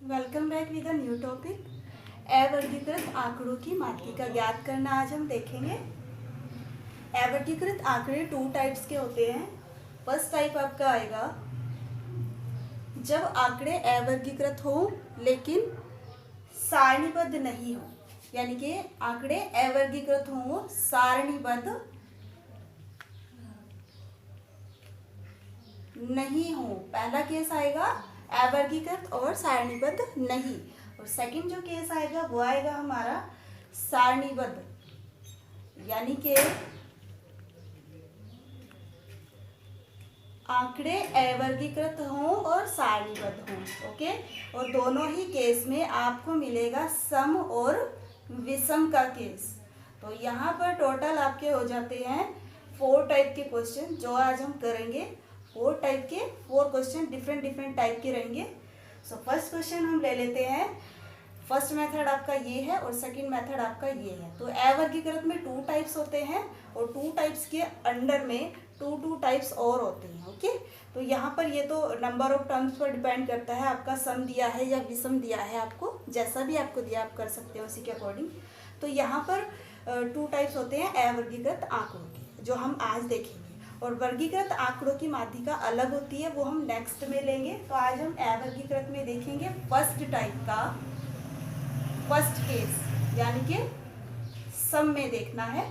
Welcome back with a new topic. अवर्गीकृत आंकड़ों की मात्रिका ज्ञात करना आज हम देखेंगे। अवर्गीकृत आंकड़े 2 टाइप्स के होते हैं। फर्स्ट टाइप आपका आएगा जब आंकड़े अवर्गीकृत हो लेकिन सारणीबद्ध नहीं हो, यानी कि आंकड़े अवर्गीकृत हो सारणीबद्ध नहीं हो। पहला केस आएगा अवर्गीकृत और सारणीबद्ध नहीं, और सेकंड जो केस आएगा वो आएगा हमारा सारणीबद्ध, यानी कि आंकड़े अवर्गीकृत हों और सारणीबद्ध हों। ओके, और दोनों ही केस में आपको मिलेगा सम और विषम का केस। तो यहाँ पर टोटल आपके हो जाते हैं 4 टाइप के क्वेश्चन जो आज हम करेंगे। 4 टाइप के 4 क्वेश्चन डिफरेंट टाइप के रहेंगे। सो फर्स्ट क्वेश्चन हम ले लेते हैं। फर्स्ट मेथड आपका ये है और सेकंड मेथड आपका ये है। तो अवर्गीकृत में 2 टाइप्स होते हैं और 2 टाइप्स के अंडर में 2 टाइप्स और होते हैं। ओके, तो यहाँ पर ये तो नंबर ऑफ टर्म्स पर डिपेंड करता है, आपका सम दिया है या विषम दिया है, आपको जैसा भी आपको दिया आप कर सकते हो उसी के अकॉर्डिंग। तो यहाँ पर 2 टाइप्स होते हैं अवर्गीकृत आंकड़ों के, जो हम आज देखेंगे। और वर्गीकृत आंकड़ों की मात्रिका अलग होती है, वो हम नेक्स्ट में लेंगे। तो आज हम अवर्गीकृत में देखेंगे फर्स्ट टाइप का फर्स्ट केस, यानी कि सम में देखना है।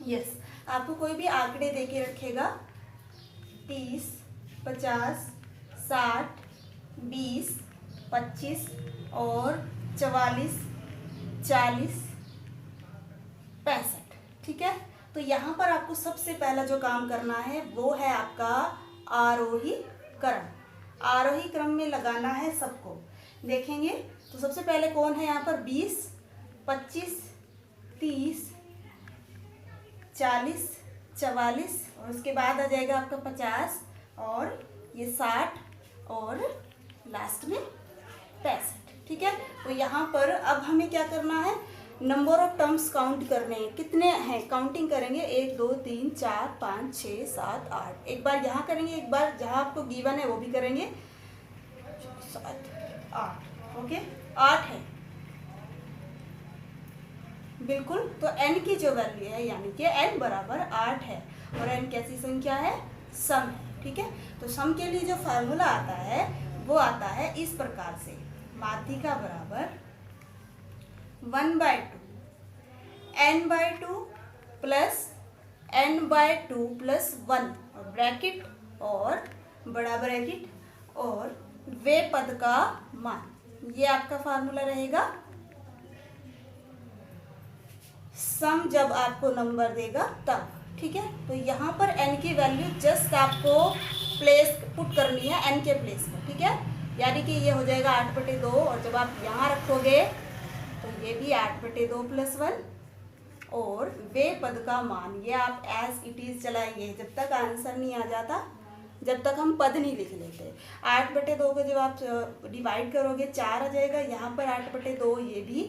यस, आपको कोई भी आंकड़े देके रखेगा 30, 50, 60, 20, 25 और 44, 40, 65। ठीक है, तो यहाँ पर आपको सबसे पहला जो काम करना है वो है आपका आरोही क्रम। आरोही क्रम में लगाना है सबको। देखेंगे तो सबसे पहले कौन है यहाँ पर 20, 25, 30, 40, 44 और उसके बाद आ जाएगा आपका 50 और ये 60 और लास्ट में 65। ठीक है, तो यहाँ पर अब हमें क्या करना है, नंबर ऑफ टर्म्स काउंट करने हैं। कितने हैं काउंटिंग करेंगे, 1 2 3 4 5 6 7 8। एक बार यहाँ करेंगे, एक बार जहाँ आपको गिवन है वो भी करेंगे। 7 8। ओके, 8 है बिल्कुल। तो n की जो वैल्यू है, यानी कि n बराबर 8 है और n कैसी संख्या है, सम है। ठीक है, तो सम के लिए जो फार्मूला आता है वो आता है इस प्रकार से, मात्रिका बराबर 1/2 n/2 प्लस n/2 प्लस 1 और ब्रैकेट और बड़ा ब्रैकेट और वे पद का मान। ये आपका फार्मूला रहेगा सम जब आपको नंबर देगा तब। ठीक है, तो यहाँ पर n की वैल्यू जस्ट आपको प्लेस पुट करनी है n के प्लेस पर। ठीक है, यानी कि ये हो जाएगा 8/2 और जब आप यहाँ रखोगे तो ये भी 8/2 प्लस 1 और वे पद का मान, ये आप एज इट इज चलाएंगे जब तक आंसर नहीं आ जाता, जब तक हम पद नहीं लिख लेते। 8/2 को जब आप डिवाइड करोगे 4 आ जाएगा, यहाँ पर 8/2 ये भी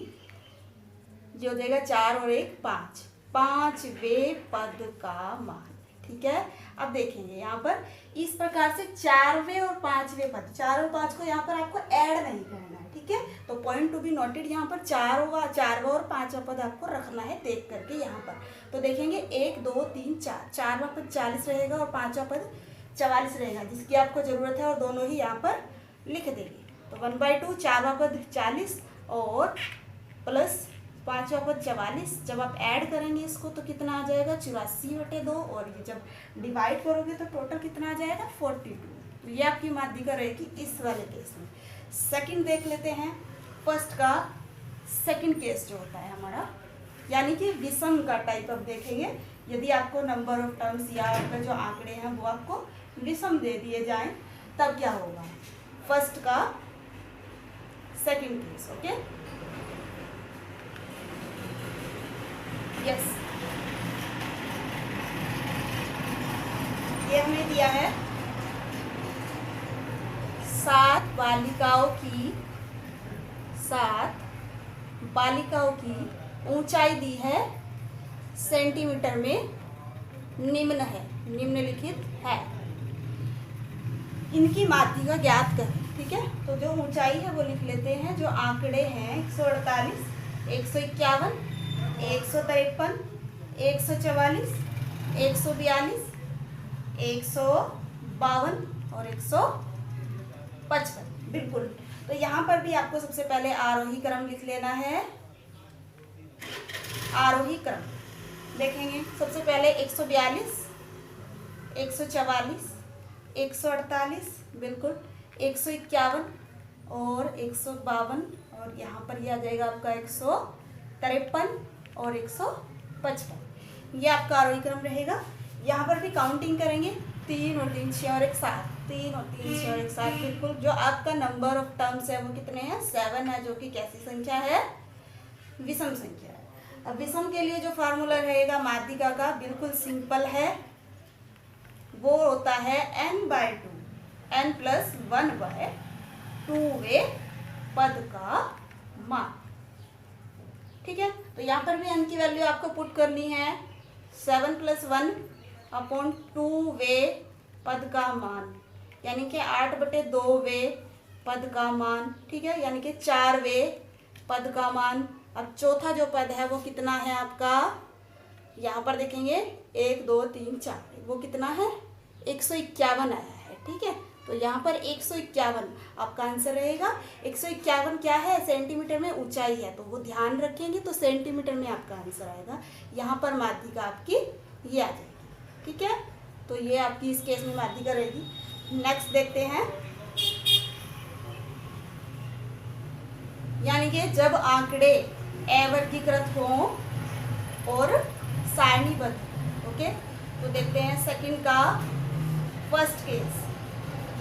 जो हो जाएगा 4 और 1 5, 5वें पद का मान। ठीक है, अब देखेंगे यहाँ पर इस प्रकार से 4वें और 5वें पद, 4 और 5 को यहाँ पर आपको ऐड नहीं करना है। ठीक है, तो पॉइंट टू बी नोटेड, यहाँ पर 4वां और 5वां पद आपको रखना है देख करके यहाँ पर। तो देखेंगे 1 2 3 4, 4वां पद 40 रहेगा और 5वां पद 44 रहेगा, जिसकी आपको जरूरत है, और दोनों ही यहाँ पर लिख देंगे। तो 1/2 4वां पद 40 और प्लस 5वां पद 44। जब आप ऐड करेंगे इसको तो कितना आ जाएगा 84/2 और ये जब डिवाइड करोगे तो टोटल कितना आ जाएगा 42। तो ये आपकी मात्रिका रहेगी इस वाले केस में। सेकंड देख लेते हैं, फर्स्ट का सेकंड केस जो होता है हमारा, यानी कि विषम का टाइप अब देखेंगे। यदि आपको नंबर ऑफ टर्म्स या आपका जो आंकड़े हैं वो आपको विषम दे दिए जाएं तब क्या होगा, फर्स्ट का सेकंड केस। ओके, यस, ये हमें दिया है 7 बालिकाओं की ऊंचाई दी है सेंटीमीटर में, निम्नलिखित है। इनकी मात्रिका ज्ञात करें। ठीक है। तो जो ऊंचाई है वो लिख लेते हैं, जो आंकड़े हैं 148, 151, 153, 144, 142, 152 और 155, बिल्कुल। तो यहाँ पर भी आपको सबसे पहले आरोही क्रम लिख लेना है। आरोही क्रम देखेंगे, सबसे पहले 142, 144, 148, बिल्कुल, 151 और 152 और यहाँ पर ये आ जाएगा आपका 153 और 155। ये आपका आरोही क्रम रहेगा। यहाँ पर भी काउंटिंग करेंगे, 3 और 3 6 और 1 7, 3 और 3 6 और 1 7, बिल्कुल। जो आपका नंबर ऑफ टर्म्स है वो कितने हैं? 7 है, जो कि कैसी संख्या है? विषम संख्या है। अब विषम के लिए जो फार्मूला रहेगा माध्यिका का, बिल्कुल सिंपल है, वो होता है n/2, n+1/2वें पद का मान, ठीक है। तो यहाँ पर भी n की वैल्यू आपको पुट करनी है, 7 + 1/2वें पद का मान, यानी कि 8/2वें पद का मान, ठीक है, यानी कि 4वें पद का मान। अब चौथा जो पद है वो कितना है आपका? यहाँ पर देखेंगे 1 2 3 4, वो कितना है? 151 आया है, ठीक है। तो यहाँ पर 151 आपका आंसर रहेगा। 151 क्या है? सेंटीमीटर में ऊंचाई है, तो वो ध्यान रखेंगे तो सेंटीमीटर में आपका आंसर आएगा। यहाँ पर माध्यिका आपकी ये आ जाएगी, ठीक है। तो ये आपकी इस केस में माध्यिका रहेगी। नेक्स्ट देखते हैं, यानी कि जब आंकड़े अवर्गीकृत हों और सारणीबद्ध, ओके। तो देखते हैं सेकंड का फर्स्ट केस।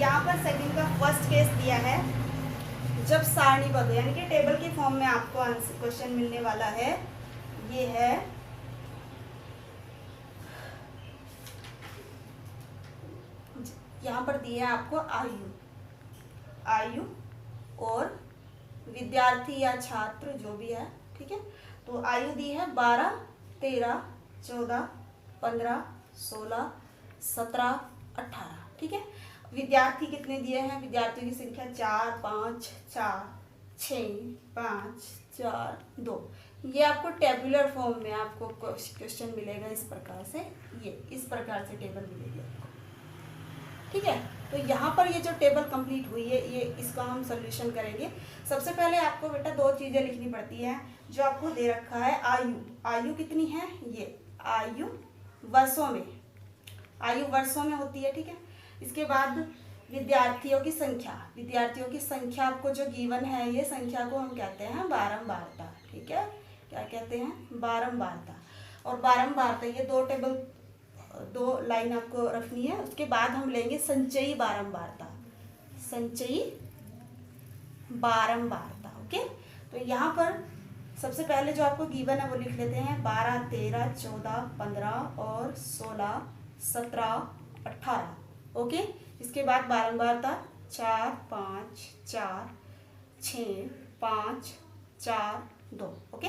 यहाँ पर सेकंड का फर्स्ट केस दिया है, जब सारणीबद्ध, यानी कि टेबल के फॉर्म में आपको आंसर क्वेश्चन मिलने वाला है। ये है यहाँ पर दिया है आपको आयु और विद्यार्थी या छात्र जो भी है, ठीक है। तो आयु दी है 12, 13, 14, 15, 16, 17, 18, ठीक है। विद्यार्थी कितने दिए हैं? विद्यार्थियों की संख्या 4 5 4 6 5 4 2। ये आपको टेबुलर फॉर्म में आपको क्वेश्चन मिलेगा इस प्रकार से, ये इस प्रकार से टेबल मिलेगी आपको, ठीक है। तो यहाँ पर ये जो टेबल कंप्लीट हुई है, ये इसका हम सोल्यूशन करेंगे। सबसे पहले आपको बेटा 2 चीज़ें लिखनी पड़ती हैं, जो आपको दे रखा है आयु। आयु कितनी है? ये आयु वर्षों में, आयु वर्षों में होती है, ठीक है। इसके बाद विद्यार्थियों की संख्या, विद्यार्थियों की संख्या आपको जो गिवन है, ये संख्या को हम कहते हैं बारंबारता, ठीक है। क्या कहते हैं? बारंबारता। और बारंबारता, ये 2 टेबल 2 लाइन आपको रखनी है। उसके बाद हम लेंगे संचयी बारंबारता, संचयी बारंबारता, ओके। तो यहाँ पर सबसे पहले जो आपको गिवन है वो लिख लेते हैं, 12 13 14 15 और 16 17 18, ओके। इसके बाद बारंबारता 4 5 4 6 5 4 2, ओके।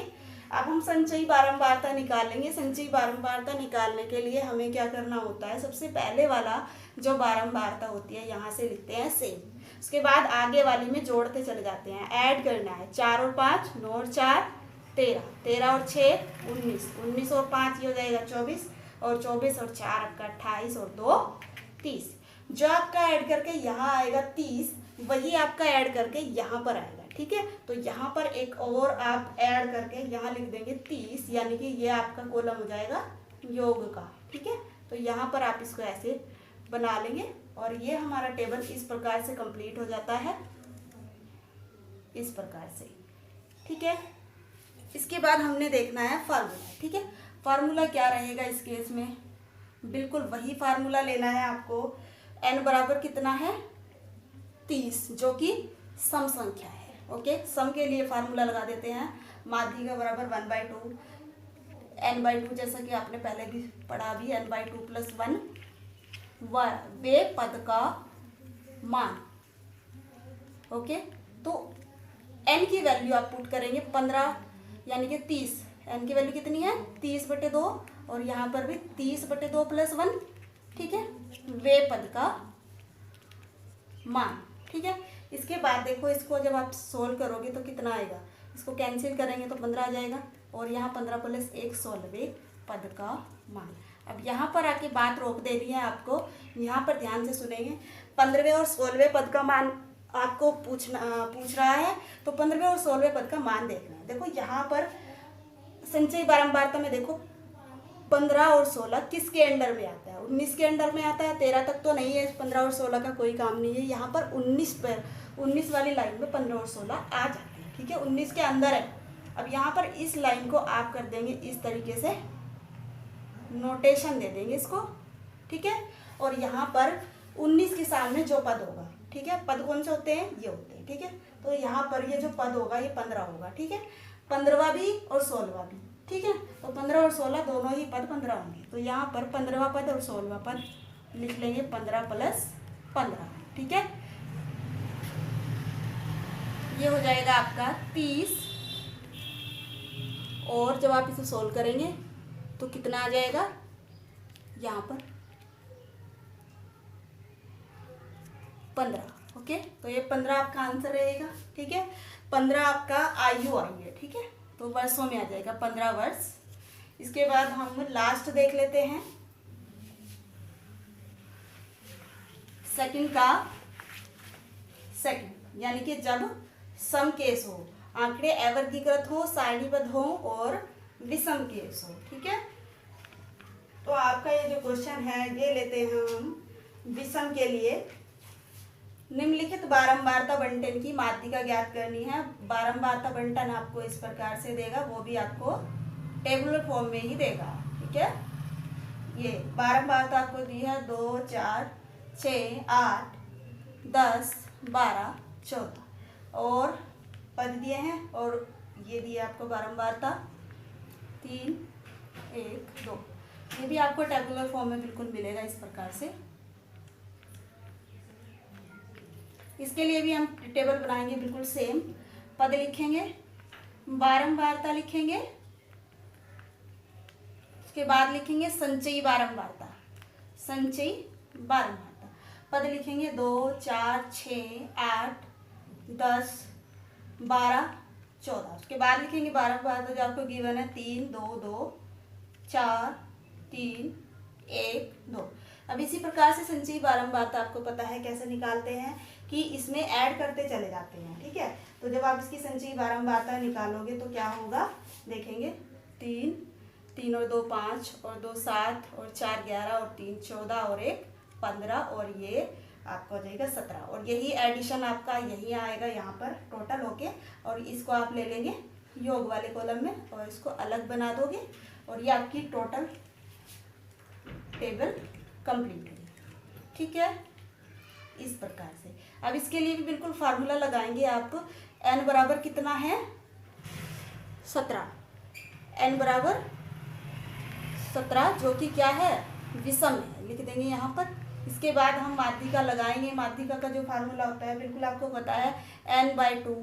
अब हम संचयी बारंबारता निकालेंगे। संचयी बारंबारता निकालने के लिए हमें क्या करना होता है? सबसे पहले वाला जो बारंबारता होती है, यहाँ से लिखते हैं सेम। उसके बाद आगे वाली में जोड़ते चले जाते हैं, ऐड करना है। 4 और 5 9 और 4 13, 13 और 6 19, 19 और 5 ये हो जाएगा 24, और 24 और 4 आपका 28 और 2 30। जो आपका ऐड करके यहाँ आएगा 30, वही आपका ऐड करके यहाँ पर आएगा, ठीक है। तो यहाँ पर एक और आप ऐड करके यहाँ लिख देंगे 30, यानी कि ये आपका कॉलम हो जाएगा योग का, ठीक है। तो यहाँ पर आप इसको ऐसे बना लेंगे और ये हमारा टेबल इस प्रकार से कंप्लीट हो जाता है, इस प्रकार से, ठीक है। इसके बाद हमने देखना है फार्मूला, ठीक है। फार्मूला क्या रहेगा इस केस में? बिल्कुल वही फार्मूला लेना है आपको। n बराबर कितना है? 30, जो कि सम संख्या है, ओके। सम के लिए फार्मूला लगा देते हैं, माध्यिका बराबर 1/2 n/2, जैसा कि आपने पहले भी पढ़ा भी, n/2 + 1 वे पद का मान, ओके। तो n की वैल्यू आप पुट करेंगे 15, यानी कि 30। n की वैल्यू कितनी है? 30/2, और यहाँ पर भी 30/2 + 1, ठीक है, वे पद का मान, ठीक है। इसके बाद देखो इसको जब आप सोल्व करोगे तो कितना आएगा, इसको कैंसिल करेंगे तो 15 आ जाएगा, और यहाँ 15 प्लस 1 16वें पद का मान। अब यहाँ पर आके बात रोक देनी है आपको, यहाँ पर ध्यान से सुनेंगे। 15वें और 16वें पद का मान आपको पूछ रहा है, तो 15वें और 16वें पद का मान देखना है। देखो यहाँ पर संचयी बारंबारता में देखो 15 और 16 किसके अंडर में आता है, 19 के अंडर में आता है, 13 तक तो नहीं है, 15 और 16 का कोई काम नहीं है। यहाँ पर 19 वाली लाइन में 15 और 16 आ जाते हैं, ठीक है, 19 के अंदर है। अब यहाँ पर इस लाइन को आप कर देंगे इस तरीके से, नोटेशन दे देंगे इसको, ठीक है। और यहाँ पर 19 के सामने जो पद होगा, ठीक है, पद कौन से होते हैं, ये होते हैं, ठीक है। तो यहाँ पर ये जो पद होगा ये 15 होगा, ठीक है, 15वां भी और 16वां भी, ठीक है। तो 15 और 16 दोनों ही पद 15 होंगे। तो यहाँ पर 15वां पद और 16वां पद लिख लेंगे 15 प्लस 15, ठीक है। ये हो जाएगा आपका 30, और जब आप इसे सोल्व करेंगे तो कितना आ जाएगा, यहाँ पर 15। ओके, तो ये 15 आपका आंसर रहेगा, ठीक है। 15 आपका आयु आई है, ठीक है, तो वर्षों में आ जाएगा 15 वर्ष। इसके बाद हम लास्ट देख लेते हैं, सेकंड का सेकंड, यानी कि जब सम केस हो, आंकड़े अवर्गीकृत हो, सारणीबद्ध हो और विषम केस हो, ठीक है। तो आपका ये जो क्वेश्चन है ये लेते हैं हम विषम के लिए। निम्नलिखित बारंबारता बंटन की माध्यिका ज्ञात करनी है। बारंबारता बंटन आपको इस प्रकार से देगा, वो भी आपको टेबुलर फॉर्म में ही देगा, ठीक है। ये बारंबारता आपको दी है 2 4 6 8 10 12 14, और पद दिए हैं, और ये दिए आपको बारंबारता 3 1 2। ये भी आपको टेबुलर फॉर्म में बिल्कुल मिलेगा इस प्रकार से। इसके लिए भी हम टेबल बनाएंगे बिल्कुल सेम। पद लिखेंगे, बारंबारता लिखेंगे, उसके बाद लिखेंगे संचयी बारंबारता, संचयी बारंबारता। पद लिखेंगे 2 4 6 8 10 12 14। उसके बाद लिखेंगे बारंबारता जो आपको गिवन है 3 2 2 4 3 1 2। अब इसी प्रकार से संचयी बारंबारता आपको पता है कैसे निकालते हैं, कि इसमें ऐड करते चले जाते हैं, ठीक है। तो जब आप इसकी संचयी बारंबारता निकालोगे तो क्या होगा, देखेंगे 3 और 2 5 और 2 7 और 4 11 और 3 14 और 1 15, और ये आपका हो जाएगा 17। और यही एडिशन आपका यही आएगा यहाँ पर टोटल होके, और इसको आप ले लेंगे योग वाले कॉलम में और इसको अलग बना दोगे, और ये आपकी टोटल टेबल कंप्लीट होगी, ठीक है, इस प्रकार से। अब इसके लिए भी बिल्कुल फार्मूला लगाएंगे आप। n बराबर कितना है 17, n बराबर 17 जो कि क्या है, विषम है, लिख देंगे यहाँ पर। इसके बाद हम माध्यिका लगाएंगे। माध्यिका का जो फार्मूला होता है बिल्कुल आपको पता है, n/2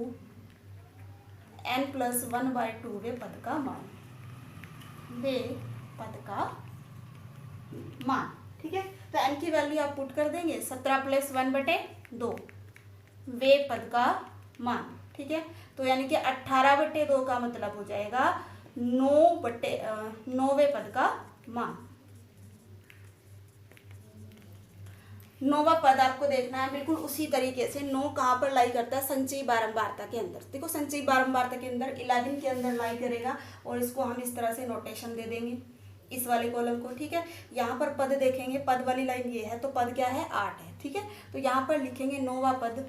n + 1/2 वे पद का मान, वे पद का मान, ठीक है। तो n की वैल्यू आप पुट कर देंगे, 17 + 1/2 वे पद का मान, ठीक है। तो यानी कि 18/2 का मतलब हो जाएगा 9वें पद का मान। 9वां पद आपको देखना है बिल्कुल उसी तरीके से। 9 कहाँ पर लाई करता है, संचयी बारंबारता के अंदर। देखो संचयी बारंबारता के अंदर 11 के अंदर लाई करेगा, और इसको हम इस तरह से नोटेशन दे देंगे इस वाले कॉलम को, ठीक है। यहाँ पर पद देखेंगे, पद वाली लाइन ये है, तो पद क्या है 8 है, ठीक है। तो यहाँ पर लिखेंगे 9वां पद,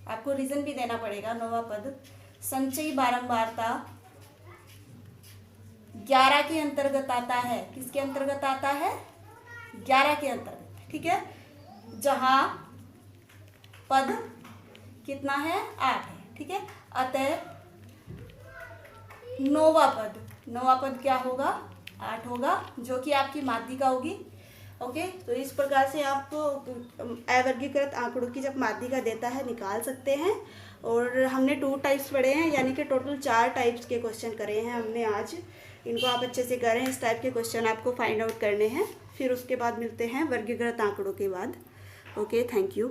आपको रीजन भी देना पड़ेगा। 9वां पद संचयी बारंबारता 11 के अंतर्गत आता है। किसके अंतर्गत आता है, 11 के अंतर्गत, ठीक है। जहाँ पद कितना है 8 है, ठीक है। अतः 9वां पद क्या होगा, 8 होगा, जो कि आपकी माध्यिका होगी। ओके, तो इस प्रकार से आप अवर्गीकृत आंकड़ों की जब माध्यिका देता है निकाल सकते हैं। और हमने 2 टाइप्स पढ़े हैं, यानी कि टोटल 4 टाइप्स के क्वेश्चन करे हैं हमने आज। इनको आप अच्छे से करें, इस टाइप के क्वेश्चन आपको फाइंड आउट करने हैं। फिर उसके बाद मिलते हैं वर्गीकृत आंकड़ों के बाद। Okay, thank you.